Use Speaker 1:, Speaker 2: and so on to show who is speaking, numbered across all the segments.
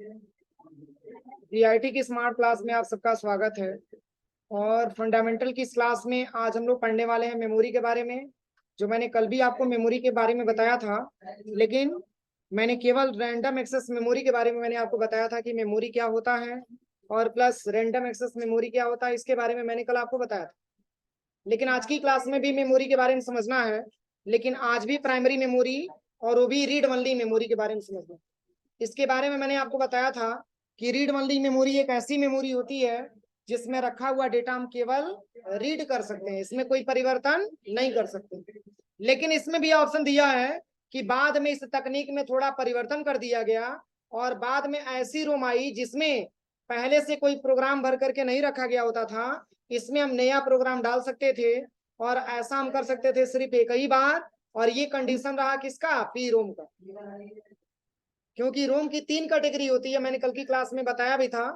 Speaker 1: GIT की smart class में आप सबका स्वागत है। और फंडामेंटल की इस क्लास में आज हम लोग पढ़ने वाले हैं मेमोरी के बारे में। जो मैंने कल भी आपको मेमोरी के बारे में बताया था, लेकिन मैंने केवल रैंडम एक्सेस मेमोरी के बारे में मैंने आपको बताया था कि मेमोरी क्या होता है और प्लस रैंडम एक्सेस मेमोरी क्या होता है, इसके बारे में मैंने कल आपको बताया था। लेकिन आज की क्लास में भी मेमोरी के बारे में समझना है, लेकिन आज भी प्राइमरी मेमोरी और वो भी रीड ओनली मेमोरी के बारे में समझना है। इसके बारे में मैंने आपको बताया था कि रीड ओनली मेमोरी एक ऐसी मेमोरी होती है जिसमें रखा हुआ डेटा हम केवल रीड कर सकते हैं, इसमें कोई परिवर्तन नहीं कर सकते। लेकिन इसमें भी ऑप्शन दिया है कि बाद में इस तकनीक में थोड़ा परिवर्तन कर दिया गया और बाद में ऐसी रोम आई जिसमें पहले से कोई प्रोग्राम भर करके नहीं रखा गया होता था, इसमें हम नया प्रोग्राम डाल सकते थे और ऐसा हम कर सकते थे सिर्फ एक ही बार। और ये कंडीशन रहा किसका? पी रोम का। क्योंकि रोम की 3 कैटेगरी होती है, मैंने कल की क्लास में बताया भी था,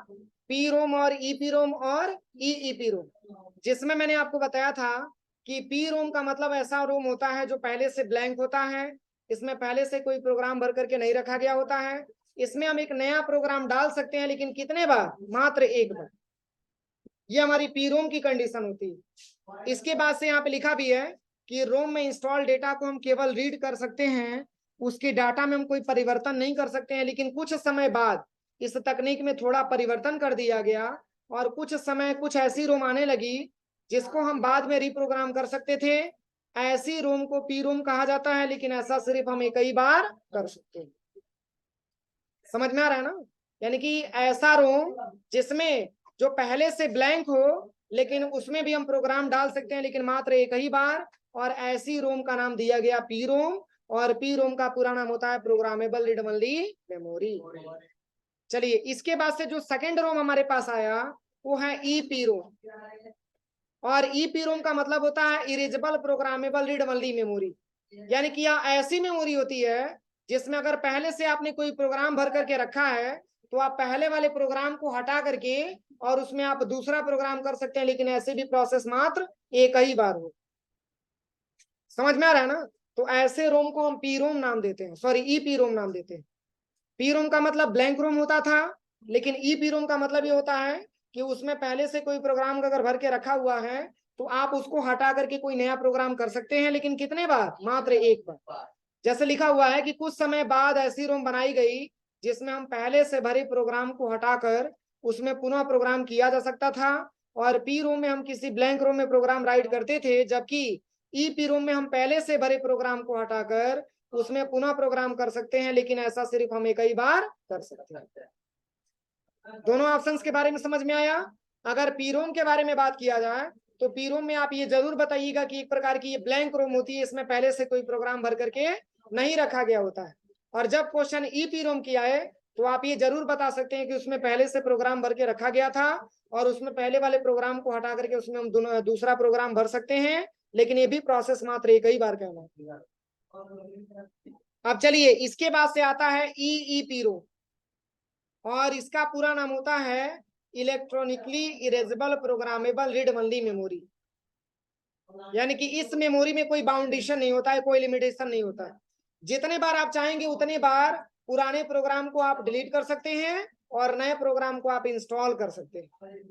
Speaker 1: पी रोम और ईपी रोम और ईईपी रोम। जिसमें मैंने आपको बताया था कि पी रोम का मतलब ऐसा रोम होता है जो पहले से ब्लैंक होता है, इसमें पहले से कोई प्रोग्राम भर करके नहीं रखा गया होता है, इसमें हम एक नया प्रोग्राम डाल सकते हैं, लेकिन कितने बार? मात्र एक बार। ये हमारी पी रोम की कंडीशन होती है। इसके बाद से यहाँ पे लिखा भी है कि रोम में इंस्टॉल डेटा को हम केवल रीड कर सकते हैं, उसके डाटा में हम कोई परिवर्तन नहीं कर सकते हैं। लेकिन कुछ समय बाद इस तकनीक में थोड़ा परिवर्तन कर दिया गया और कुछ समय कुछ ऐसी रोम आने लगी जिसको हम बाद में रिप्रोग्राम कर सकते थे। ऐसी रोम को पी रोम कहा जाता है, लेकिन ऐसा सिर्फ हम एक ही बार कर सकते हैं। समझ में आ रहा है ना? यानी कि ऐसा रोम जिसमें जो पहले से ब्लैंक हो, लेकिन उसमें भी हम प्रोग्राम डाल सकते हैं, लेकिन मात्र एक ही बार। और ऐसी रोम का नाम दिया गया पी रोम, और पी रोम का पूरा नाम होता है प्रोग्रामेबल रीड ओनली मेमोरी। चलिए, इसके बाद से जो सेकंड रोम हमारे पास आया वो है ई पी रोम। और ई पी रोम का मतलब होता है erasable programmable read only memory. यानी कि यह ऐसी मेमोरी होती है जिसमें अगर पहले से आपने कोई प्रोग्राम भर करके रखा है तो आप पहले वाले प्रोग्राम को हटा करके और उसमें आप दूसरा प्रोग्राम कर सकते हैं, लेकिन ऐसे भी प्रोसेस मात्र एक ही बार हो। समझ में आ रहा है ना? तो ऐसे रोम को हम पी रोम नाम देते हैं, सॉरी ई पी रोम नाम देते हैं। पी रोम का मतलब ब्लैंक रोम होता था, लेकिन ई पी रोम का मतलब ये होता है कि उसमें पहले से कोई प्रोग्राम अगर भर के रखा हुआ है तो आप उसको हटा करके कोई नया प्रोग्राम कर सकते हैं, लेकिन कितने बार? मात्र एक बार। जैसे लिखा हुआ है कि कुछ समय बाद ऐसी रोम बनाई गई जिसमें हम पहले से भरे प्रोग्राम को हटाकर उसमें पुनः प्रोग्राम किया जा सकता था। और पी रोम में हम किसी ब्लैंक रोम में प्रोग्राम राइट करते थे, जबकि ई पी रोम में हम पहले से भरे प्रोग्राम को हटाकर उसमें पुनः प्रोग्राम कर सकते हैं, लेकिन ऐसा सिर्फ हम एक ही बार कर सकते हैं। दोनों ऑप्शंस के बारे में समझ में आया? अगर पी रोम के बारे में बात किया जाए तो पी रोम में आप ये जरूर बताइएगा कि एक प्रकार की ये ब्लैंक रोम होती है, इसमें पहले से कोई प्रोग्राम भर करके नहीं रखा गया होता है। और जब क्वेश्चन ई पी रोम की आए तो आप ये जरूर बता सकते हैं कि उसमें पहले से प्रोग्राम भर के रखा गया था और उसमें पहले वाले प्रोग्राम को हटा करके उसमें हम दूसरा प्रोग्राम भर सकते हैं, लेकिन ये भी प्रोसेस मात्र एक ही बार करना है। अब चलिए, इसके बाद से आता है ई पी रोम, और इसका पूरा नाम होता है electronically erasable programmable read only memory. यानी कि इस मेमोरी में कोई बाउंडेशन नहीं होता है, कोई लिमिटेशन नहीं होता है। जितने बार आप चाहेंगे उतने बार पुराने प्रोग्राम को आप डिलीट कर सकते हैं और नए प्रोग्राम को आप इंस्टॉल कर सकते हैं।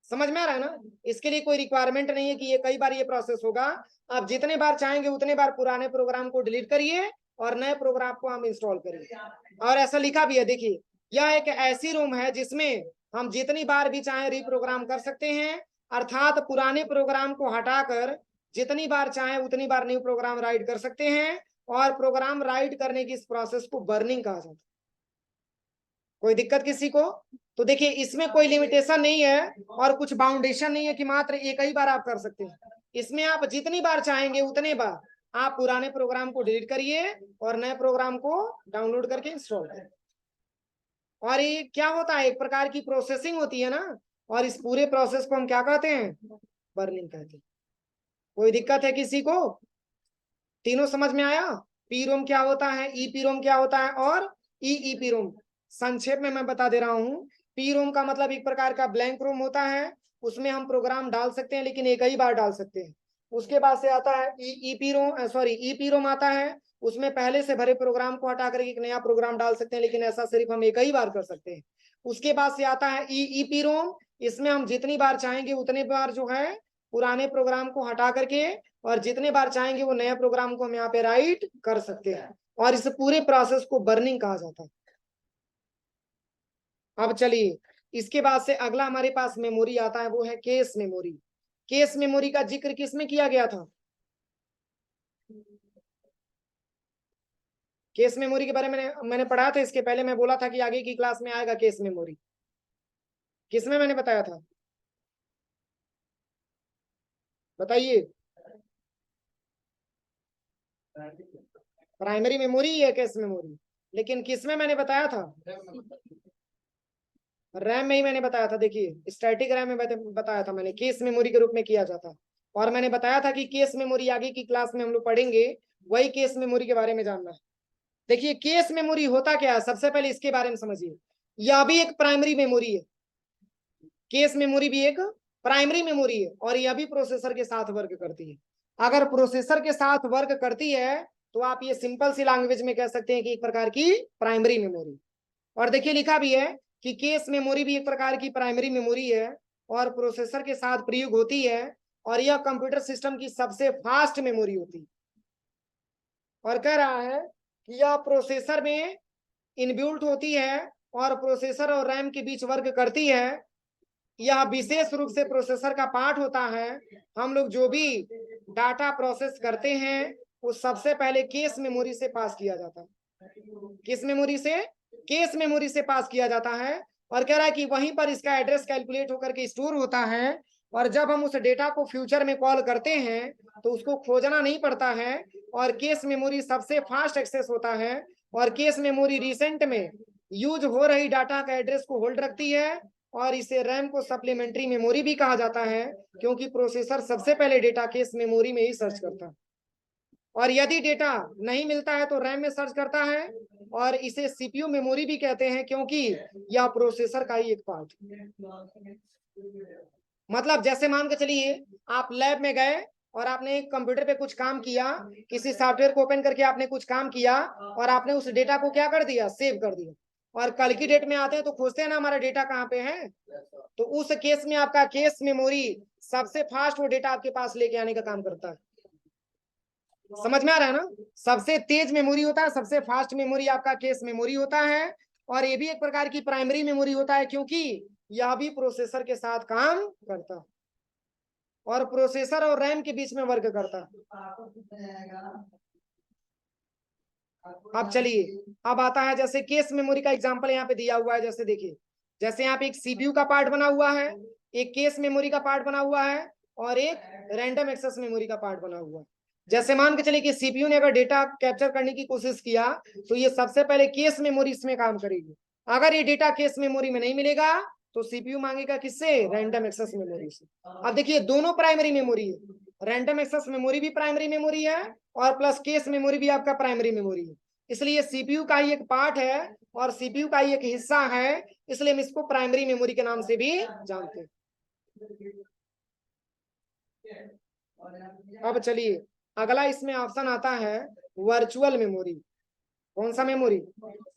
Speaker 1: समझ में आ रहा है ना? इसके लिए कोई रिक्वायरमेंट नहीं है कि ये कई बार ये प्रोसेस होगा। आप जितने बार चाहेंगे उतने बार पुराने प्रोग्राम को डिलीट करिए और नए प्रोग्राम को हम इंस्टॉल करिए। और ऐसा लिखा भी है, देखिए, यह एक ऐसी रोम है जिसमें हम जितनी बार भी चाहे रिप्रोग्राम कर सकते हैं, अर्थात पुराने प्रोग्राम को हटाकर जितनी बार चाहे उतनी बार न्यू प्रोग्राम राइट कर सकते हैं। और प्रोग्राम राइट करने की इस प्रोसेस को बर्निंग कहा जाता है। कोई दिक्कत किसी को? तो देखिए, इसमें कोई लिमिटेशन नहीं है और कुछ बाउंडेशन नहीं है कि मात्र एक ही बार आप कर सकते हैं। इसमें आप जितनी बार चाहेंगे उतने बार आप पुराने प्रोग्राम को डिलीट करिए और नए प्रोग्राम को डाउनलोड करके इंस्टॉल करिए। और ये क्या होता है? एक प्रकार की प्रोसेसिंग होती है ना, और इस पूरे प्रोसेस को हम क्या कहते हैं? बर्निंग कहते हैं। कोई दिक्कत है किसी को? तीनों समझ में आया? पी रोम क्या होता है, ई पी रोम क्या होता है, और ई पी रोम। संक्षेप में मैं बता दे रहा हूं। पी रोम का मतलब एक प्रकार का ब्लैंक रोम होता है, उसमें हम प्रोग्राम डाल सकते हैं लेकिन एक ही बार डाल सकते हैं। उसके बाद से आता है E P ROM, sorry E P ROM आता है, उसमें पहले से भरे प्रोग्राम को हटा करके एक नया प्रोग्राम डाल सकते हैं, लेकिन ऐसा सिर्फ हम एक ही बार कर सकते हैं। उसके बाद से आता है EEPROM। इसमें हम जितनी बार चाहेंगे उतने बार जो है पुराने प्रोग्राम को हटा करके और जितने बार चाहेंगे वो नए प्रोग्राम को हम यहाँ पे राइट कर सकते हैं, और इस पूरे प्रोसेस को बर्निंग कहा जाता है। अब चलिए, इसके बाद से अगला हमारे पास मेमोरी आता है, वो है केस मेमोरी। केस मेमोरी का जिक्र किसमें किया गया था? केस मेमोरी के बारे में मैंने पढ़ा था इसके पहले, मैं बोला था कि आगे की क्लास में आएगा केस मेमोरी। किसमें मैंने बताया था, बताइए? प्राइमरी मेमोरी है केस मेमोरी, लेकिन किसमें मैंने बताया था? रैम में ही मैंने बताया था। देखिए, स्टैटिक रैम में बताया था मैंने, केस मेमोरी के रूप में किया जाता। और मैंने बताया था कि केस मेमोरी आगे की क्लास में हम लोग पढ़ेंगे, वही केस मेमोरी के बारे में जानना है। देखिए, केस मेमोरी होता क्या है, सबसे पहले इसके बारे में समझिए। यह भी एक प्राइमरी मेमोरी है, केस मेमोरी भी एक प्राइमरी मेमोरी है, और यह भी प्रोसेसर के साथ वर्क करती है। अगर प्रोसेसर के साथ वर्क करती है तो आप ये सिंपल सी लैंग्वेज में कह सकते हैं कि एक प्रकार की प्राइमरी मेमोरी। और देखिए, लिखा भी है कि केस मेमोरी भी एक प्रकार की प्राइमरी मेमोरी है और प्रोसेसर के साथ प्रयोग होती है, और यह कंप्यूटर सिस्टम की सबसे फास्ट मेमोरी होती है। और कह रहा है कि यह प्रोसेसर में इनबिल्ट होती है और प्रोसेसर और रैम के बीच वर्क करती है। यह विशेष रूप से प्रोसेसर का पार्ट होता है। हम लोग जो भी डाटा प्रोसेस करते हैं वो सबसे पहले केस मेमोरी से पास किया जाता है। किस मेमोरी से? केस मेमोरी से पास किया जाता है। और कह रहा है कि वहीं पर इसका एड्रेस कैलकुलेट होकर के स्टोर होता है, और जब हम उस डेटा को फ्यूचर में कॉल करते हैं तो उसको खोजना नहीं पड़ता है, और केस मेमोरी सबसे फास्ट एक्सेस होता है। और केस मेमोरी रिसेंट में यूज हो रही डाटा का एड्रेस को होल्ड रखती है, और इसे रैम को सप्लीमेंट्री मेमोरी भी कहा जाता है, क्योंकि प्रोसेसर सबसे पहले डेटा केस मेमोरी में ही सर्च करता है, और यदि डेटा नहीं मिलता है तो रैम में सर्च करता है। और इसे सीपीयू मेमोरी भी कहते हैं, क्योंकि यह प्रोसेसर का ही एक पार्ट है। मतलब जैसे मान के चलिए, आप लैब में गए और आपने कंप्यूटर पे कुछ काम किया, किसी सॉफ्टवेयर को ओपन करके आपने कुछ काम किया, और आपने उस डेटा को क्या कर दिया? सेव कर दिया। और कल की डेट में आते हैं तो खोजते हैं ना हमारा डेटा कहाँ पे है, तो उस केस में आपका केस मेमोरी सबसे फास्ट वो डेटा आपके पास लेके आने का काम करता है। समझ में आ रहा है ना? सबसे तेज मेमोरी होता है, सबसे फास्ट मेमोरी आपका केस मेमोरी होता है। और ये भी एक प्रकार की प्राइमरी मेमोरी होता है, क्योंकि यह भी प्रोसेसर के साथ काम करता है और प्रोसेसर और रैम के बीच में वर्क करता है। अब चलिए, अब आता है जैसे केस मेमोरी का एग्जांपल यहाँ पे दिया हुआ है। जैसे देखिए, जैसे यहाँ पे एक सीपीयू का पार्ट बना हुआ है, एक केस मेमोरी का पार्ट बना हुआ है, और एक रैंडम एक्सेस मेमोरी का पार्ट बना हुआ है। जैसे मान के चलिए कि सीपीयू ने अगर डेटा कैप्चर करने की कोशिश किया तो ये सबसे पहले केस मेमोरी इसमें काम करेगी। अगर ये डेटा केस मेमोरी में नहीं मिलेगा तो सीपीयू मांगेगा किससे? रैंडम एक्सेस मेमोरी से। अब देखिए, दोनों प्राइमरी मेमोरी है, रैंडम एक्सेस मेमोरी भी प्राइमरी मेमोरी है और प्लस केस मेमोरी भी आपका प्राइमरी मेमोरी है। इसलिए सीपीयू का ही एक पार्ट है और सीपीयू का ही एक हिस्सा है, इसलिए हम इसको प्राइमरी मेमोरी के नाम से भी जानते हैं। अब चलिए, अगला इसमें ऑप्शन आता है वर्चुअल मेमोरी। कौन सा मेमोरी?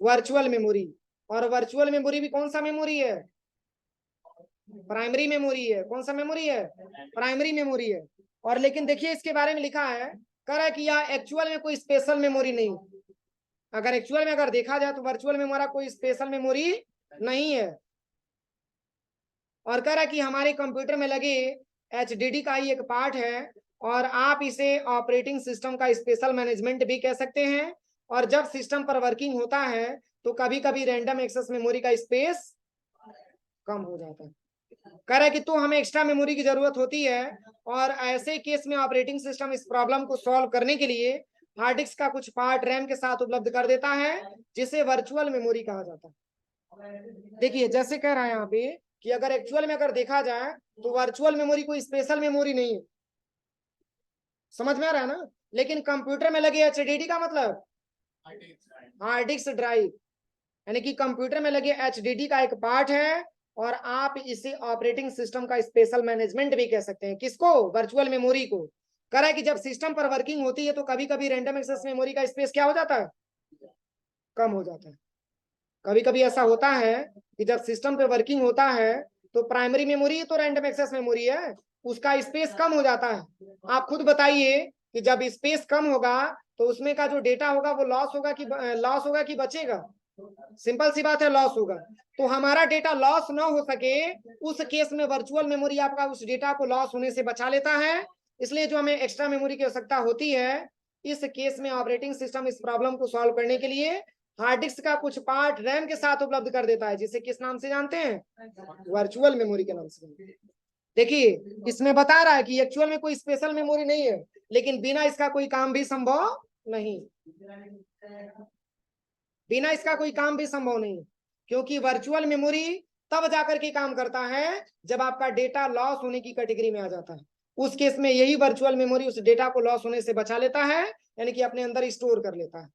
Speaker 1: Virtual memory. और वर्चुअल मेमोरी भी कौन सा मेमोरी है? प्राइमरी मेमोरी है। कौन सा मेमोरी है? प्राइमरी मेमोरी है। और लेकिन देखिए, इसके बारे में लिखा है, कह रहा है कि यह एक्चुअल में कोई स्पेशल मेमोरी नहीं। अगर एक्चुअल में अगर देखा जाए तो वर्चुअल में हमारा कोई स्पेशल मेमोरी नहीं है। और कह रहा है कि हमारे कंप्यूटर में लगे एचडीडी का ही एक पार्ट है, और आप इसे ऑपरेटिंग सिस्टम का स्पेशल मैनेजमेंट भी कह सकते हैं। और जब सिस्टम पर वर्किंग होता है तो कभी कभी रैंडम एक्सेस मेमोरी का स्पेस कम हो जाता है। कह रहा है कि तो हमें एक्स्ट्रा मेमोरी की जरूरत होती है, और ऐसे केस में ऑपरेटिंग सिस्टम इस प्रॉब्लम को सॉल्व करने के लिए हार्ड डिस्क का कुछ पार्ट रैम के साथ उपलब्ध कर देता है, जिसे वर्चुअल मेमोरी कहा जाता है। देखिए, जैसे कह रहा है यहाँ पे कि अगर एक्चुअल में अगर देखा जाए तो वर्चुअल मेमोरी कोई स्पेशल मेमोरी नहीं है। समझ में आ रहा है ना? लेकिन कंप्यूटर में लगे एचडीडी का मतलब हार्ड डिस्क ड्राइव, यानी कि कंप्यूटर में लगे एचडीडी का एक पार्ट है, और आप इसे ऑपरेटिंग सिस्टम का स्पेशल मैनेजमेंट भी कह सकते हैं। किसको? वर्चुअल मेमोरी को। कह रहा है कि जब सिस्टम पर वर्किंग होती है तो कभी कभी रैंडम एक्सेस मेमोरी का स्पेस क्या हो जाता है, कम हो जाता है। कभी कभी ऐसा होता है कि जब सिस्टम पे वर्किंग होता है तो प्राइमरी मेमोरी तो रैंडम एक्सेस मेमोरी है, उसका स्पेस कम हो जाता है। आप खुद बताइए कि जब स्पेस कम होगा तो उसमें का जो डेटा होगा वो लॉस होगा कि बचेगा? सिंपल सी बात है, लॉस होगा। तो हमारा डेटा लॉस ना हो सके उस केस में वर्चुअल मेमोरी आपका उस डेटा को लॉस होने से बचा लेता है। इसलिए जो हमें एक्स्ट्रा मेमोरी की आवश्यकता होती है, इस केस में ऑपरेटिंग सिस्टम इस प्रॉब्लम को सॉल्व करने के लिए हार्ड डिस्क का कुछ पार्ट रैम के साथ उपलब्ध कर देता है, जिसे किस नाम से जानते हैं, वर्चुअल मेमोरी के नाम से। देखिए इसमें बता रहा है कि एक्चुअल में कोई स्पेशल मेमोरी नहीं है, लेकिन बिना इसका कोई काम भी संभव नहीं, बिना इसका कोई काम भी संभव नहीं, क्योंकि वर्चुअल मेमोरी तब जाकर के काम करता है जब आपका डेटा लॉस होने की कैटेगरी में आ जाता है। उस केस में यही वर्चुअल मेमोरी उस डेटा को लॉस होने से बचा लेता है, यानी कि अपने अंदर स्टोर कर लेता है।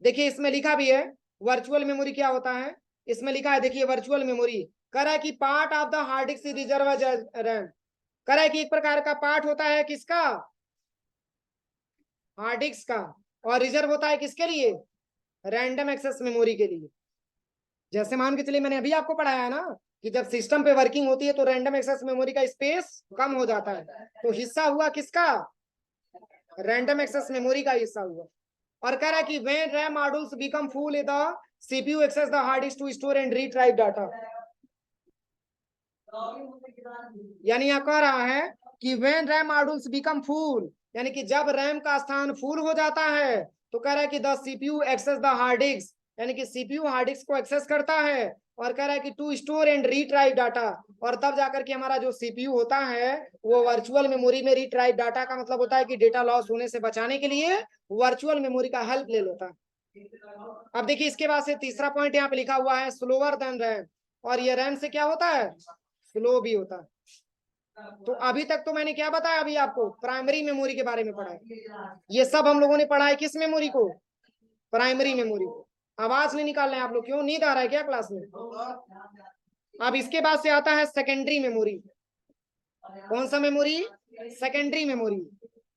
Speaker 1: देखिए इसमें लिखा भी है वर्चुअल मेमोरी क्या होता है, इसमें लिखा है, देखिए वर्चुअल मेमोरी कह रहा है कि part of the hard disk reserve RAM, कह रहा है कि एक प्रकार का पार्ट होता है किसका, हार्ड डिस्क का, और रिजर्व होता है किसके लिए, रैंडम एक्सेस मेमोरी के लिए। जैसे मान के चलिए मैंने अभी आपको पढ़ाया है ना कि जब सिस्टम पे वर्किंग होती है तो रैंडम एक्सेस मेमोरी का स्पेस कम हो जाता है, तो हिस्सा हुआ किसका, रैंडम एक्सेस मेमोरी का हिस्सा हुआ। और कह रहा है कि when RAM modules become full the CPU access the hard disk to store and retrieve data, यानी यह कह रहा है कि when RAM modules become full, यानी कि जब रैम का स्थान फुल हो जाता है तो कह रहा है कि the CPU access the hard disk, यानी कि CPU हार्ड डिस्क को एक्सेस करता है, और कह रहा है कि to store and retrieve data, और तब जाकर के हमारा जो CPU होता है वो वर्चुअल मेमोरी में रिट्राइव डाटा का मतलब होता है कि डेटा लॉस होने से बचाने के लिए वर्चुअल मेमोरी का हेल्प ले लेता है। अब देखिए इसके बाद से तीसरा पॉइंट यहाँ पे लिखा हुआ है स्लोअर देन रैम, और ये रैम से क्या होता है, स्लो भी होता है। तो अभी तक तो मैंने क्या बताया, अभी आपको प्राइमरी मेमोरी के बारे में पढ़ा है, ये सब हम लोगों ने पढ़ा है किस मेमोरी को, प्राइमरी मेमोरी को। आवाज नहीं निकाल रहे हैं आप लोग, क्यों, नींद आ रहा है क्या क्लास में? अब इसके बाद से आता है सेकेंडरी मेमोरी। कौन सा मेमोरी, सेकेंडरी मेमोरी।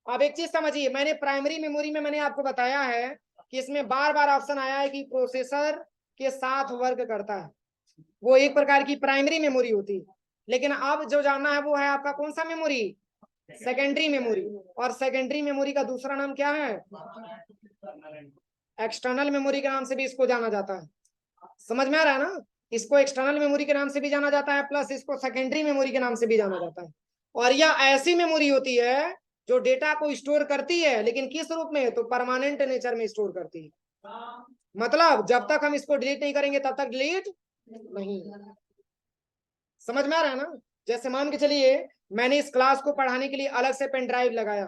Speaker 1: अब एक चीज समझिए, मैंने प्राइमरी मेमोरी में मैंने आपको बताया है कि इसमें बार बार ऑप्शन आया है कि प्रोसेसर के साथ वर्क करता है, वो एक प्रकार की प्राइमरी मेमोरी होती है। लेकिन अब जो जानना है वो है आपका कौन सा मेमोरी, सेकेंडरी मेमोरी। और सेकेंडरी मेमोरी का दूसरा नाम क्या है, एक्सटर्नल मेमोरी के नाम से भी इसको जाना जाता है। समझ में आ रहा है ना, इसको एक्सटर्नल मेमोरी के नाम से भी जाना जाता है, प्लस इसको सेकेंडरी मेमोरी के नाम से भी जाना जाता है। और यह ऐसी मेमोरी होती है जो डेटा को स्टोर करती है, लेकिन किस रूप में, तो परमानेंट नेचर में स्टोर करती है। मतलब जब तक हम इसको डिलीट नहीं करेंगे तब तक डिलीट नहीं। समझ में आ रहा है ना, जैसे मान के चलिए मैंने इस क्लास को पढ़ाने के लिए अलग से पेन ड्राइव लगाया,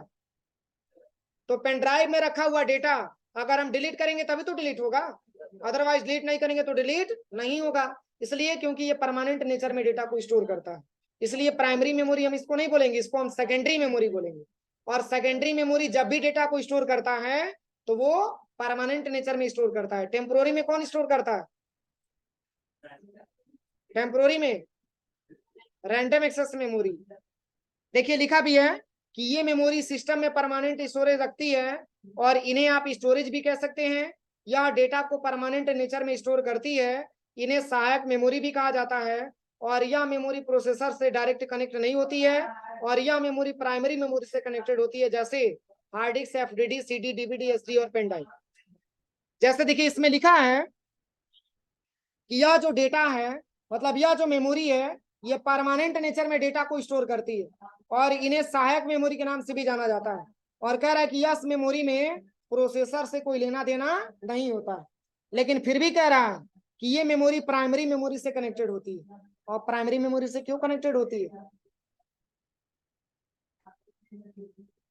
Speaker 1: तो पेन ड्राइव में रखा हुआ डेटा अगर हम डिलीट करेंगे तभी तो डिलीट होगा, अदरवाइज डिलीट नहीं करेंगे तो डिलीट नहीं होगा। इसलिए क्योंकि ये परमानेंट नेचर में डेटा को स्टोर करता है, इसलिए प्राइमरी मेमोरी हम इसको नहीं बोलेंगे, इसको हम सेकेंडरी मेमोरी बोलेंगे। और सेकेंडरी मेमोरी जब भी डेटा को स्टोर करता है तो वो परमानेंट नेचर में स्टोर करता है। टेम्पोररी में कौन स्टोर करता है, टेम्पोररी में रैंडम एक्सेस मेमोरी। देखिए लिखा भी है कि ये मेमोरी सिस्टम में परमानेंट स्टोरेज रखती है, और इन्हें आप स्टोरेज भी कह सकते हैं। यह डेटा को परमानेंट नेचर में स्टोर करती है, इन्हें सहायक मेमोरी भी कहा जाता है। और यह मेमोरी प्रोसेसर से डायरेक्ट कनेक्ट नहीं होती है, और यह मेमोरी प्राइमरी मेमोरी से कनेक्टेड होती है, जैसे hard disk, FDD, CD, DVD, SD और पेन ड्राइव। जैसे देखिए इसमें लिखा है कि यह जो डेटा है, मतलब यह जो मेमोरी है, ये परमानेंट नेचर में डेटा को स्टोर करती है, और इन्हें सहायक मेमोरी के नाम से भी जाना जाता है। और कह रहा है कि इस मेमोरी में प्रोसेसर से कोई लेना देना नहीं होता, लेकिन फिर भी कह रहा है कि ये मेमोरी प्राइमरी मेमोरी से कनेक्टेड होती है। और प्राइमरी मेमोरी से क्यों कनेक्टेड होती है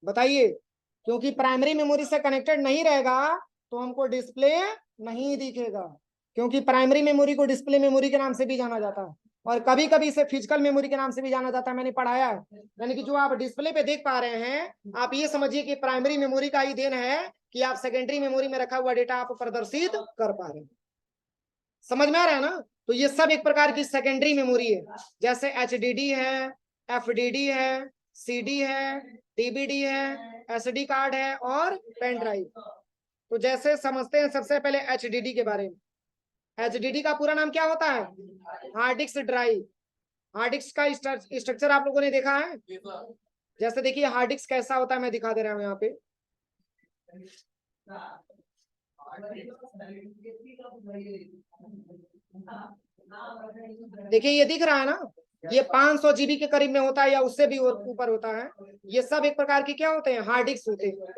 Speaker 1: बताइए, क्योंकि प्राइमरी मेमोरी से कनेक्टेड नहीं रहेगा तो हमको डिस्प्ले नहीं दिखेगा, क्योंकि प्राइमरी मेमोरी को डिस्प्ले मेमोरी के नाम से भी जाना जाता है, और कभी कभी इसे फिजिकल मेमोरी के नाम से भी जाना जाता है, मैंने पढ़ाया है। यानी कि जो आप डिस्प्ले पे देख पा रहे हैं, आप ये समझिए कि प्राइमरी मेमोरी का ही देन है कि आप सेकेंडरी मेमोरी में रखा हुआ डेटा आप प्रदर्शित कर पा रहे हैं। समझ में आ रहा है ना, तो ये सब एक प्रकार की सेकेंडरी मेमोरी है, जैसे HDD है, FDD है, CD है, DVD है, SD कार्ड है और पेन ड्राइव। तो जैसे समझते हैं सबसे पहले HDD के बारे में। HDD का पूरा नाम क्या होता है? Hard disk drive. Hard disk का स्ट्रक्चर आप लोगों ने देखा है? जैसे देखिए हार्ड डिस्क कैसा होता है, मैं दिखा दे रहा हूँ यहाँ पे। देखिए ये दिख रहा है ना, ये 500 GB के करीब में होता है या उससे भी ऊपर होता है। ये सब एक प्रकार के क्या होते हैं? हार्ड डिस्क होते हैं।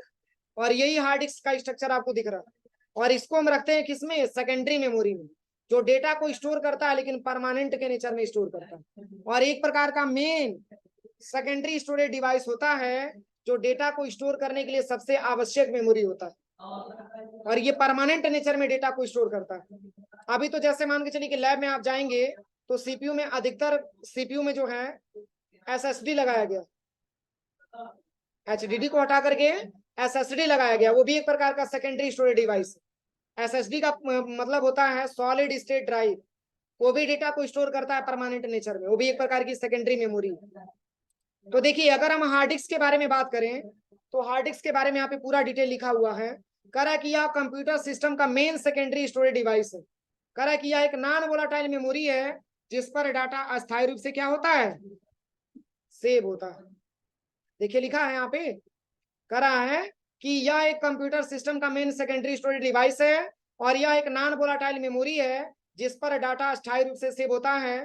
Speaker 1: और यही हार्ड डिस्क का स्ट्रक्चर आपको दिख रहा है। और इसको हम रखते हैं किसमें? सेकेंडरी मेमोरी में, जो डेटा को स्टोर करता है लेकिन परमानेंट के नेचर में स्टोर करता है। और एक प्रकार का मेन सेकेंडरी स्टोरेज डिवाइस होता है जो डेटा को स्टोर करने के लिए सबसे आवश्यक मेमोरी होता है, और ये परमानेंट नेचर में डेटा को स्टोर करता है। अभी तो जैसे मान के चलिए कि लैब में आप जाएंगे तो सीपीयू में अधिकतर सीपीयू में जो है SSD लगाया गया, HDD को हटा करके SSD लगाया गया। वो भी एक प्रकार का सेकेंडरी स्टोरेज डिवाइस। SSD का मतलब होता है सॉलिड स्टेट ड्राइव। वो भी डेटा को स्टोर करता है परमानेंट नेचर में, वो भी एक प्रकार की सेकेंडरी मेमोरी। तो देखिए अगर हम हार्ड डिस्क के बारे में बात करें तो हार्ड डिस्क के बारे में यहाँ पे पूरा डिटेल लिखा हुआ है। कह रहा है कि यह कंप्यूटर सिस्टम का मेन सेकेंडरी स्टोरेज डिवाइस है। कह रहा है कि यह एक नॉन वोलाटाइल मेमोरी है जिस पर डाटा अस्थायी रूप से क्या होता है? सेव होता है। देखिए लिखा है यहाँ पे, कह रहा है कि यह एक कंप्यूटर सिस्टम का मेन सेकेंडरी स्टोरेज डिवाइस है और यह एक नॉन वोलाटाइल मेमोरी है जिस पर डाटा अस्थायी रूप से सेव होता है।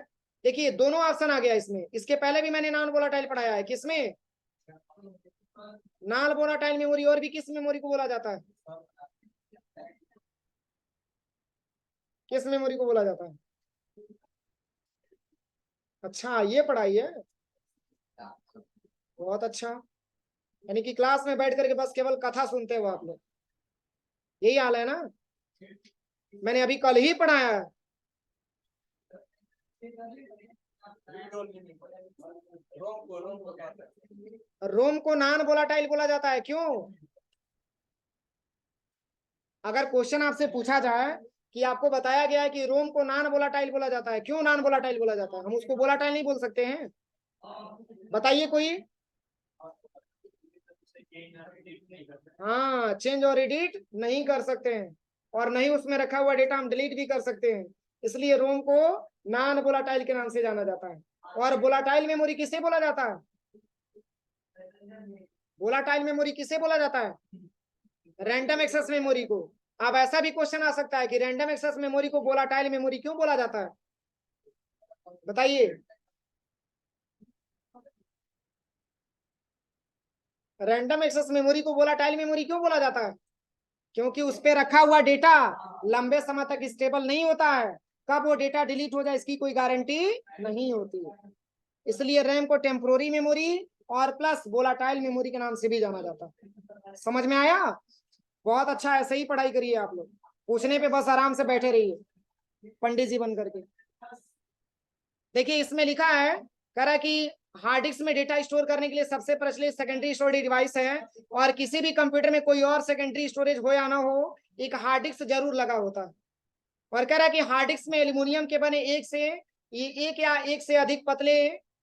Speaker 1: देखिए दोनों ऑप्शन आ गया इसमें। इसके पहले भी मैंने नॉन वोलाटाइल पढ़ाया है। किसमें? Non volatile memory. और भी किस मेमोरी को बोला जाता है? किस मेमोरी को बोला जाता है? अच्छा ये पढ़ाई है, बहुत अच्छा। यानी कि क्लास में बैठ करके बस केवल कथा सुनते हो आप लोग, यही हाल है ना? मैंने अभी कल ही पढ़ाया है। रोम को नॉन वोलाटाइल बोला जाता है, क्यों? अगर क्वेश्चन आपसे पूछा जाए कि आपको बताया गया है कि रोम को नॉन वोलाटाइल बोला जाता है, क्यों नॉन वोलाटाइल बोला जाता है? हम उसको वोलाटाइल नहीं बोल सकते हैं? बताइए कोई। हाँ, चेंज और एडिट नहीं कर सकते हैं, और नहीं उसमें रखा हुआ डेटा हम डिलीट भी कर सकते हैं। इसलिए रोम को नॉन वोलाटाइल के नाम से जाना जाता है। और वोलाटाइल मेमोरी किसे बोला जाता है? वोलाटाइल मेमोरी किसे बोला जाता है? रैंडम एक्सेस मेमोरी को। अब ऐसा भी क्वेश्चन आ सकता है कि रैंडम एक्सेस मेमोरी को वोलाटाइल मेमोरी क्यों बोला जाता है? बताइए। रैंडम एक्सेस मेमोरी को वोलाटाइल मेमोरी क्यों बोला जाता है? क्योंकि उस पे रखा हुआ डेटा लंबे समय तक स्टेबल नहीं होता है। कब वो डेटा डिलीट हो जाए इसकी कोई गारंटी नहीं होती है। इसलिए रैम को टेम्पोररी मेमोरी और प्लस वोलाटाइल मेमोरी के नाम से भी जाना जाता है। समझ में आया? बहुत अच्छा, ऐसे ही पढ़ाई करिए आप लोग। पूछने पे बस आराम से बैठे रहिए पंडित जी बन करके। देखिए इसमें लिखा है, कह रहा है कि हार्ड डिस्क में डेटा स्टोर करने के लिए सबसे प्रचलित सेकेंडरी स्टोरेज डिवाइस है, और किसी भी कंप्यूटर में कोई और सेकेंडरी स्टोरेज हो या ना हो, एक हार्ड डिस्क जरूर लगा होता है। और कह रहा है कि हार्ड डिस्क में एल्यूमिनियम के बने एक या एक से अधिक पतले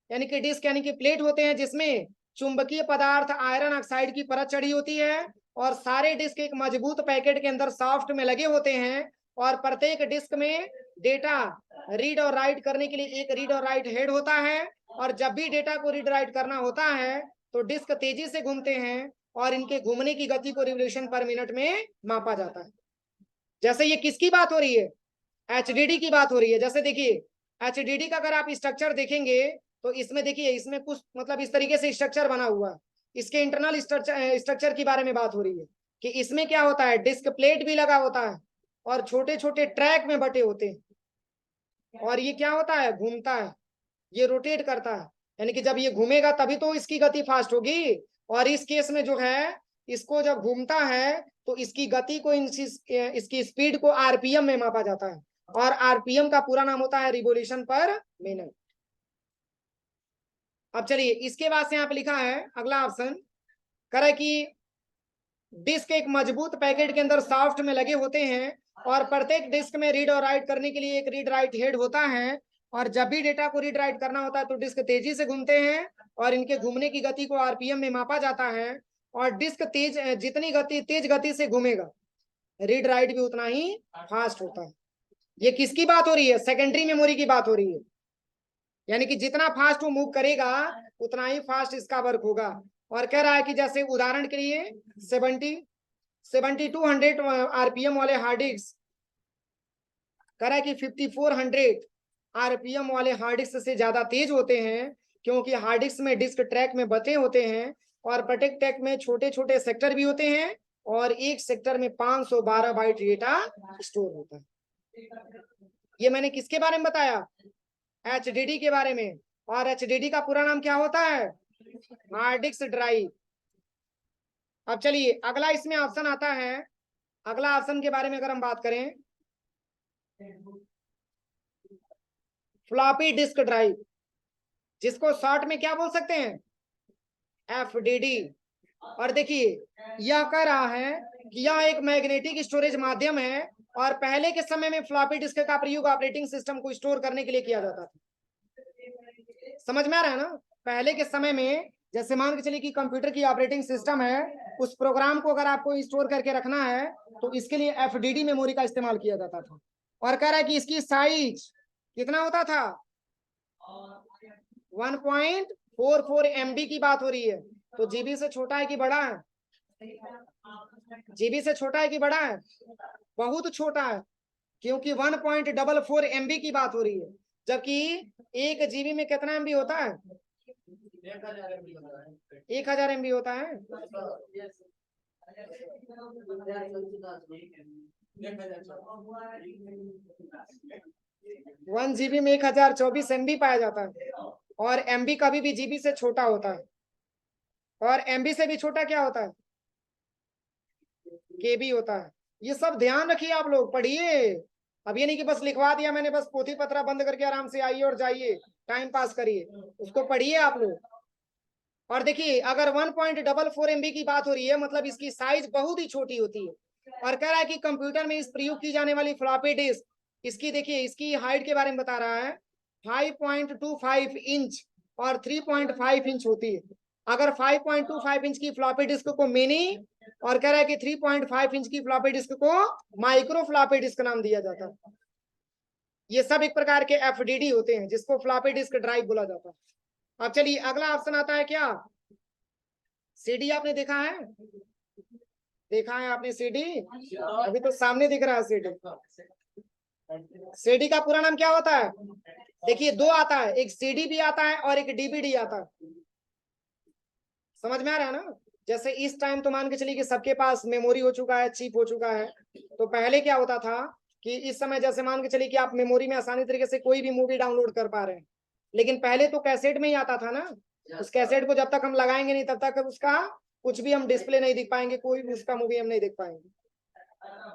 Speaker 1: यानी कि डिस्क यानी कि प्लेट होते हैं जिसमें चुंबकीय पदार्थ आयरन ऑक्साइड की परत चढ़ी होती है, और सारे डिस्क एक मजबूत पैकेट के अंदर सॉफ्ट में लगे होते हैं, और प्रत्येक डिस्क में डेटा रीड और राइट करने के लिए एक रीड और राइट हेड होता है, और जब भी डेटा को रीड राइट करना होता है तो डिस्क तेजी से घूमते हैं, और इनके घूमने की गति को रिवोल्यूशन पर मिनट में मापा जाता है। जैसे ये किसकी बात हो रही है? HDD की बात हो रही है। जैसे देखिए HDD का अगर आप स्ट्रक्चर देखेंगे तो इसमें देखिए, इसमें कुछ मतलब इस तरीके से स्ट्रक्चर बना हुआ है। इसके इंटरनल स्ट्रक्चर की बारे में बात हो रही है कि इसमें क्या होता है, डिस्क प्लेट भी लगा होता है और छोटे छोटे ट्रैक में बटे होते हैं, और ये क्या होता है, घूमता है, ये रोटेट करता है। यानी कि जब ये घूमेगा तभी तो इसकी गति फास्ट होगी, और इस केस में जो है इसको जब घूमता है तो इसकी गति को इसकी स्पीड को RPM में मापा जाता है, और RPM का पूरा नाम होता है रिवोल्यूशन पर मिनट। अब चलिए इसके बाद से यहाँ पे लिखा है अगला ऑप्शन, करे कि डिस्क एक मजबूत पैकेट के अंदर सॉफ्ट में लगे होते हैं, और प्रत्येक डिस्क में रीड और राइट करने के लिए एक रीड राइट हेड होता है, और जब भी डेटा को रीड राइट करना होता है तो डिस्क तेजी से घूमते हैं और इनके घूमने की गति को आरपीएम में मापा जाता है। और डिस्क जितनी तेज गति से घूमेगा, रीड राइट भी उतना ही फास्ट होता है। ये किसकी बात हो रही है? सेकेंडरी मेमोरी की बात हो रही है। यानी कि जितना फास्ट वो मूव करेगा उतना ही फास्ट इसका वर्क होगा। और कह रहा है कि जैसे उदाहरण के लिए 7200 आरपीएम वाले हार्ड डिस्क, कह रहा है कि 5400 आरपीएम वाले हार्ड डिस्क से ज्यादा तेज होते हैं, क्योंकि हार्ड डिस्क में डिस्क ट्रैक में बटे होते हैं और प्रत्येक ट्रैक में छोटे छोटे सेक्टर भी होते हैं और एक सेक्टर में 512 बाइट डेटा स्टोर होता है। ये मैंने किसके बारे में बताया? एचडीडी के बारे में। और एचडीडी का पूरा नाम क्या होता है? Hard disk drive. अब चलिए अगला इसमें ऑप्शन आता है। अगला ऑप्शन के बारे में अगर हम बात करें, फ्लॉपी डिस्क ड्राइव, जिसको शॉर्ट में क्या बोल सकते हैं? एफडीडी। और देखिए यह कह रहा है कि यह एक मैग्नेटिक स्टोरेज माध्यम है और पहले के समय में फ्लॉपी डिस्क का प्रयोग ऑपरेटिंग सिस्टम को स्टोर करने के लिए किया जाता था। समझ में आ रहा है ना? पहले के समय में जैसे मान के चलिए कि कंप्यूटर की ऑपरेटिंग सिस्टम है, उस प्रोग्राम को अगर आपको स्टोर करके रखना है तो इसके लिए एफडीडी मेमोरी का इस्तेमाल किया जाता था। और कह रहा है कि इसकी साइज कितना होता था? 1.44 MB की बात हो रही है। तो जीबी से छोटा है कि बड़ा है? जीबी से छोटा है कि बड़ा है? बहुत छोटा है, क्योंकि 1.44 MB की बात हो रही है, जबकि 1 जीबी में कितना MB होता है? 1000 MB होता है। 1 जीबी में 1024 MB पाया जाता है। और MB कभी भी जीबी से छोटा होता है। और MB से भी छोटा क्या होता है? केबी होता है। ये सब ध्यान रखिए, आप लोग पढ़िए। अब ये नहीं कि बस लिखवा दिया मैंने, बस पोथी पत्रा बंद करके आराम से आइए और जाइए टाइम पास करिए, उसको पढ़िए आप लोग। और देखिए अगर 1.44 MB की बात हो रही है, मतलब इसकी साइज बहुत ही छोटी होती है। और कह रहा है कि कंप्यूटर में इस प्रयोग की जाने वाली फ्लॉपी डिस्क, इसकी देखिए इसकी हाइट के बारे में बता रहा है, 5.25 इंच और 3.5 इंच होती है। अगर 5.25 इंच की फ्लॉपी डिस्क को मिनी और कह रहा है कि 3.5 इंच की फ्लॉपी डिस्क को माइक्रो फ्लॉपी डिस्क नाम दिया जाता है। ये सब एक प्रकार के एफडीडी होते हैं, जिसको फ्लॉपी डिस्क ड्राइव बोला जाता है। अब चलिए अगला ऑप्शन आता है क्या? सीडी आपने देखा है? देखा है आपने सीडी? अभी तो सामने दिख रहा है सीडी। सीडी का पूरा नाम क्या होता है? देखिए दो आता है, एक सीडी भी आता है और एक डीवीडी आता है। समझ में आ रहा है ना? जैसे इस टाइम तो मान के चलिए कि सबके पास मेमोरी हो चुका है, चिप हो चुका है। तो पहले क्या होता था कि इस समय जैसे मान के चलिए कि आप मेमोरी में आसानी तरीके से कोई भी मूवी डाउनलोड कर पा रहे हैं, लेकिन पहले तो कैसेट में ही आता था ना। उस कैसेट को जब तक हम लगाएंगे नहीं तब तक उसका कुछ भी हम डिस्प्ले नहीं दिख पाएंगे, कोई भी उसका मूवी हम नहीं देख पाएंगे।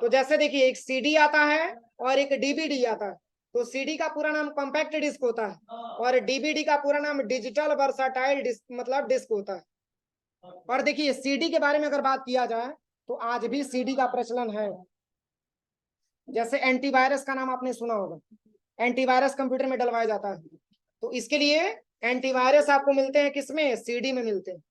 Speaker 1: तो जैसे देखिए एक सीडी आता है और एक डीवीडी आता है। तो सीडी का पूरा नाम कॉम्पैक्ट डिस्क होता है और डीवीडी का पूरा नाम डिजिटल वर्साटाइल डिस्क मतलब डिस्क होता है। और देखिए सीडी के बारे में अगर बात किया जाए तो आज भी सीडी का प्रचलन है। जैसे एंटीवायरस का नाम आपने सुना होगा, एंटीवायरस कंप्यूटर में डलवाया जाता है। तो इसके लिए एंटीवायरस आपको मिलते हैं किसमें? सीडी में मिलते हैं।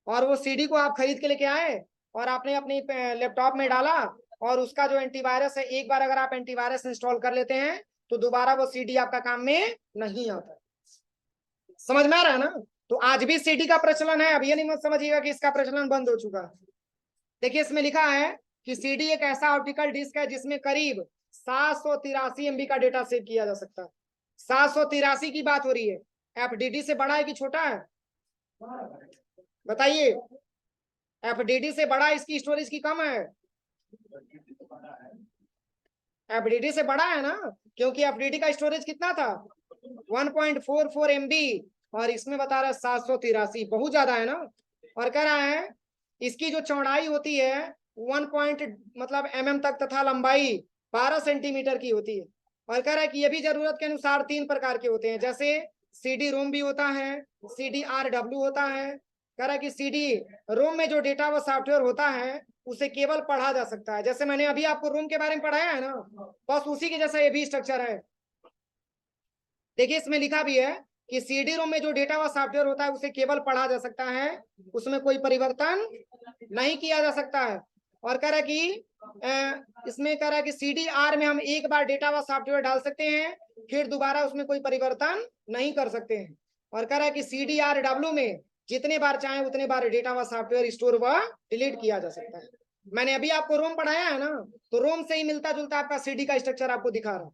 Speaker 1: और वो सीडी को आप खरीद के लेके आए और आपने अपनी लैपटॉप में डाला और उसका जो एंटीवायरस है, एक बार अगर आप एंटीवायरस इंस्टॉल कर लेते हैं तो दोबारा वो सीडी आपका काम में नहीं आता। समझ में आ रहा है ना? तो आज भी सीडी का प्रचलन है। अब ये नहीं मत समझिएगा कि इसका प्रचलन बंद हो चुका है। देखिए इसमें लिखा है कि सीडी एक ऐसा ऑप्टिकल डिस्क है जिसमें करीब 783 MB का डेटा सेव किया जा सकता है। 783 की बात हो रही है। एफडीडी से बड़ा है कि छोटा है? बताइए। एफडीडी से बड़ा, इसकी स्टोरेज की कम है? एफडीडी से बड़ा है ना, क्योंकि एफडीडी का स्टोरेज कितना था? 1.44 MB और इसमें बता रहा है 783, बहुत ज्यादा है ना। और कह रहा है इसकी जो चौड़ाई होती है 1 mm तक तथा लंबाई 12 सेंटीमीटर की होती है। और कह रहा है कि ये भी जरूरत के अनुसार 3 प्रकार के होते हैं, जैसे सीडी रोम भी होता है, CDRW होता है। कह रहा है कि सीडी रोम में जो डेटा व सॉफ्टवेयर होता है उसे केवल पढ़ा जा सकता है। जैसे मैंने अभी आपको रोम के बारे में पढ़ाया है ना, बस उसी के जैसा ये भी स्ट्रक्चर है। देखिए इसमें लिखा भी है कि सीडी रोम में जो डेटा व सॉफ्टवेयर होता है उसे केवल पढ़ा जा सकता है, उसमें कोई परिवर्तन नहीं किया जा सकता है। और कह रहा है कि इसमें कह रहा है कि सीडी आर में हम एक बार डेटा व सॉफ्टवेयर डाल सकते हैं, फिर दोबारा उसमें कोई परिवर्तन नहीं कर सकते हैं। और कह रहा है कि सीडी आर डब्ल्यू में जितने बार चाहे उतने बार डेटा व सॉफ्टवेयर स्टोर व डिलीट किया जा सकता है। मैंने अभी आपको रोम पढ़ाया है ना, तो रोम से ही मिलता जुलता आपका सीडी का स्ट्रक्चर आपको दिखा रहा है।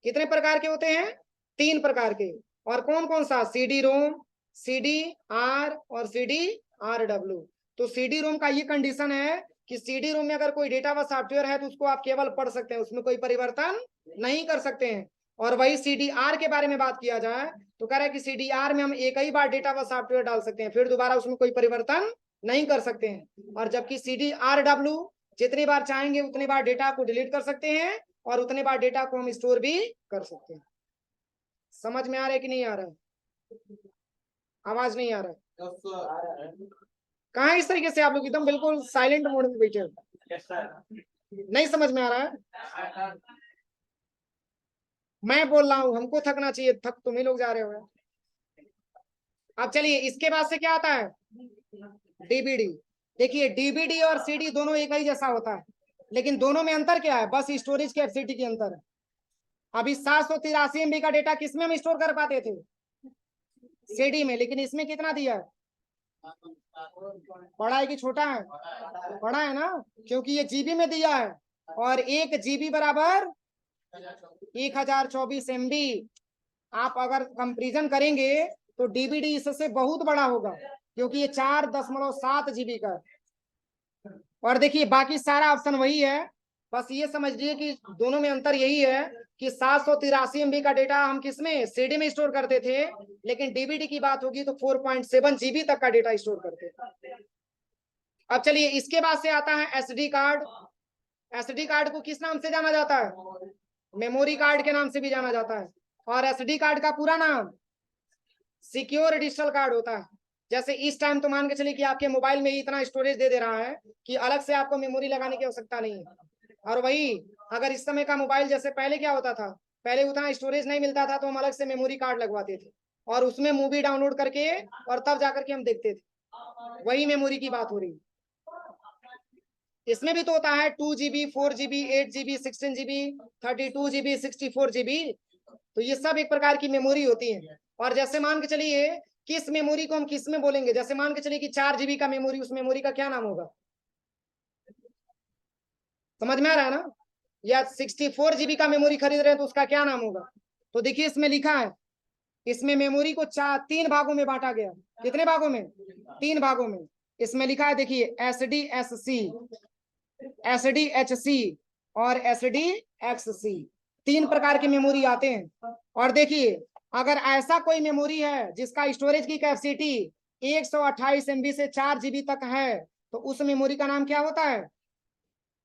Speaker 1: कितने प्रकार के होते हैं? 3 प्रकार के। और कौन कौन सा? सीडी रोम, सीडी आर और सीडी आर डब्ल्यू। तो सीडी रोम का ये कंडीशन है कि सीडी रोम में अगर कोई डेटा व सॉफ्टवेयर है तो उसको आप केवल पढ़ सकते हैं, उसमें कोई परिवर्तन नहीं कर सकते हैं। और वही सीडी आर के बारे में बात किया जाए तो कह रहा है कि सीडी आर में हम एक ही बार डेटा व सॉफ्टवेयर डाल सकते हैं, फिर दोबारा उसमें कोई परिवर्तन नहीं कर सकते हैं। और जबकि सीडी आर डब्ल्यू जितनी बार चाहेंगे उतनी बार डेटा को डिलीट कर सकते हैं और उतने बार डेटा को हम स्टोर भी कर सकते हैं। समझ में आ रहा है कि नहीं आ रहा है? आवाज नहीं आ रहा है? कहाँ इस तरीके से आप लोग एकदम बिल्कुल साइलेंट मोड में बैठे हो? नहीं समझ में आ रहा है? मैं बोल रहा हूं हमको थकना चाहिए, थक तुम ही लोग जा रहे हो। अब चलिए इसके बाद से क्या आता है? डीबीडी। देखिए डीबीडी और सीडी दोनों एक ही जैसा होता है, लेकिन दोनों में अंतर क्या है? बस स्टोरेज कैपेसिटी के अंतर है। अभी 783 MB का डेटा किसमें हम स्टोर कर पाते थे? सीडी में। लेकिन इसमें कितना दिया है? बड़ा है कि छोटा है? बड़ा है ना, क्योंकि ये जीबी में दिया है और 1 जीबी बराबर 1024 MB। आप अगर कंपैरिजन करेंगे तो डीबीडी इससे बहुत बड़ा होगा, क्योंकि ये 4.7 GB का है। और देखिए बाकी सारा ऑप्शन वही है, बस ये समझिए कि दोनों में अंतर यही है कि 783 MB का डेटा हम किसमें? सीडी में स्टोर करते थे, लेकिन डीबीडी की बात होगी तो 4.7 GB तक का डेटा स्टोर करते थे। अब चलिए इसके बाद से आता है एसडी कार्ड। एसडी कार्ड को किस नाम से जाना जाता है? मेमोरी कार्ड के नाम से भी जाना जाता है। और एसडी कार्ड का पूरा नाम सिक्योर डिजिटल कार्ड होता है। जैसे इस टाइम तो मान के चलिए कि आपके मोबाइल में ही इतना स्टोरेज दे रहा है कि अलग से आपको मेमोरी लगाने की आवश्यकता नहीं है। और वही अगर इस समय का मोबाइल, जैसे पहले क्या होता था, पहले उतना स्टोरेज नहीं मिलता था तो हम अलग से मेमोरी कार्ड लगवाते थे और उसमें मूवी डाउनलोड करके और तब जाकर के हम देखते थे। वही मेमोरी की बात हो रही है। इसमें भी तो होता है 2 GB, 4 GB, 8 GB, 16 GB, 32 GB, 64 GB। तो ये सब एक प्रकार की मेमोरी होती है। और जैसे मान के चलिए किस मेमोरी को हम किस में बोलेंगे, जैसे मान के चलिए कि 4 GB का मेमोरी, उस मेमोरी का क्या नाम होगा? समझ में आ रहा है ना? या 64 GB का मेमोरी खरीद रहे हैं तो उसका क्या नाम होगा? तो देखिए इसमें लिखा है, इसमें मेमोरी को 3 भागों में बांटा गया। कितने भागों में? 3 भागों में। इसमें लिखा है देखिए SDSC, SDHC और SDXC। 3 प्रकार की मेमोरी आते हैं। और देखिए अगर ऐसा कोई मेमोरी है जिसका स्टोरेज की कैपेसिटी 128 MB से 4 GB तक है तो उस मेमोरी का नाम क्या होता है?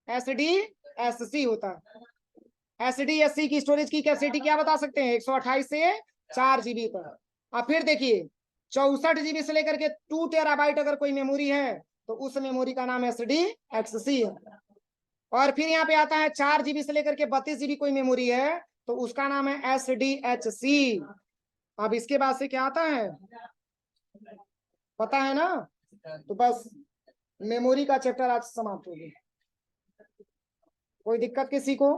Speaker 1: SDSC होता है। SDSC की स्टोरेज की कैपेसिटी क्या बता सकते हैं? 128 से 4 GB तक। अब फिर देखिए 64 GB से लेकर के 2 TB अगर कोई मेमोरी है तो उस मेमोरी का नाम SDXC है। और फिर यहाँ पे आता है 4 GB से लेकर के 32 GB कोई मेमोरी है तो उसका नाम है SDHC। अब इसके बाद से क्या आता है पता है ना? तो बस मेमोरी का चैप्टर आज समाप्त हो गया। कोई दिक्कत किसी को?